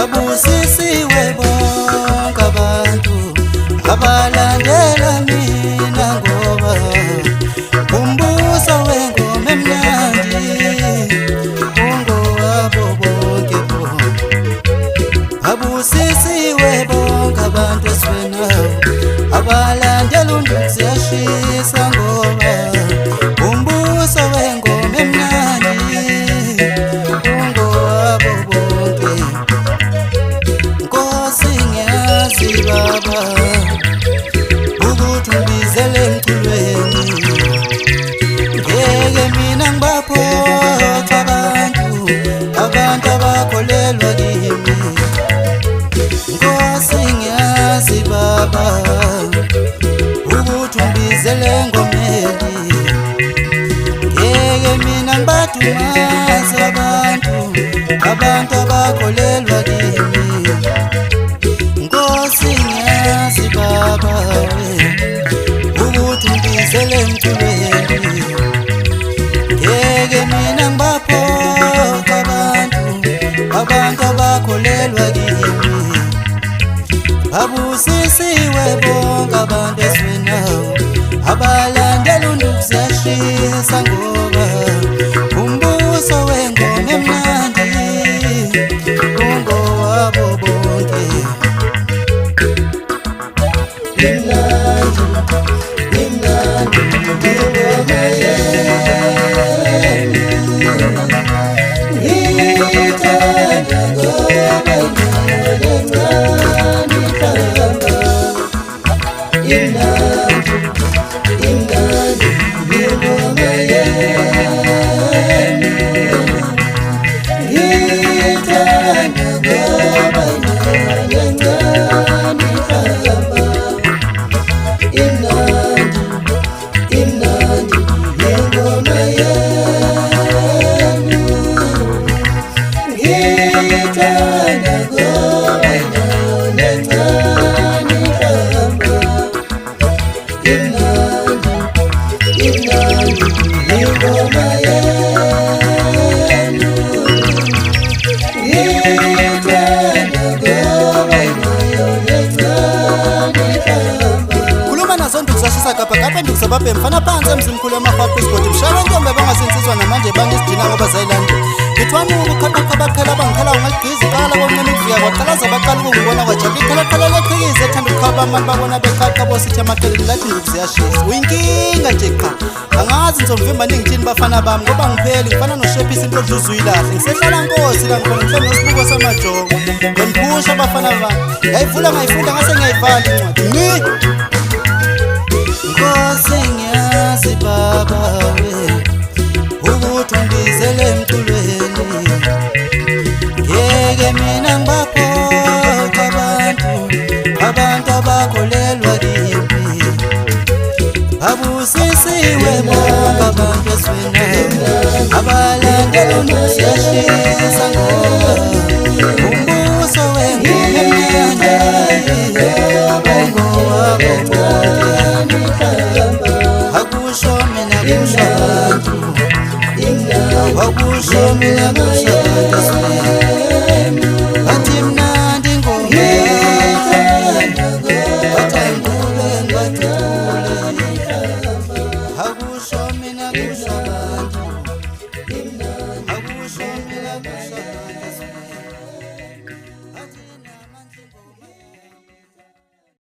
Abusisiwe bonke abantu abalandela mina ngoba umbuso wengoma emnandi ungowabo bonke bona. Abusisiwe bonke abantu esifenayo abalandela uNdlovu ziyashisa ngoba umbuso wengoma emnandi ungowabo bonke. Baba ukuthi ubizele emculweni ngeke mina ngibaphotha abantu abakholelwa kimi. Nkosi ngiyazi baba ukuthi ubizele engomeni ngeke mina ngibadumaze abantu abakholelwa kimi. Ngiyazi baba ukuthi ngibizele emculweni ngeke mina ngibaphotha abantu abakholelwa kimi. Abusisiwe bonke abantu esifenayo abalandela uNdlovu ziyashisa ngoba umbuso wengoma emnandi ungowabo bonke. Babe mfana phansi emzimkhulu emahwapho isigodi mshaya ntombe bangasensizwa namanje bangesidina ngoba zayilanda ngithwani ukukhabakhala bangikhala ungaligqizi qala komncane ukuvika kwaqalaza baqala ukungibona kwajabula ikhala leqhikiza ethanda ukukhaba abantu babona beqaqa bosithi amaqeleni ngathi Ndlovu ziyashisa uyinkinga nje qha angazi ngizomvimba ningithini bafana bami ngoba ngipheli ngifana noShephisi into odluza uyilahle ngisehlala Nkosi la ngifana ngifana nesibuko samajongo ngiphusha bafana bami ngayivula ngayifunda ngase ngiyayivala incwadi Nkosi ngiyazi baba ukuthi ungibizele emculweni ngeke mina ngibaphotha abantu abakholelwa kimi. Abusisiwe bonke abantu esifenayo abalandela uNdlovu ziyashisa ngoba umbuso wengoma emnandi ungowabo bonke. Akusho mina kusho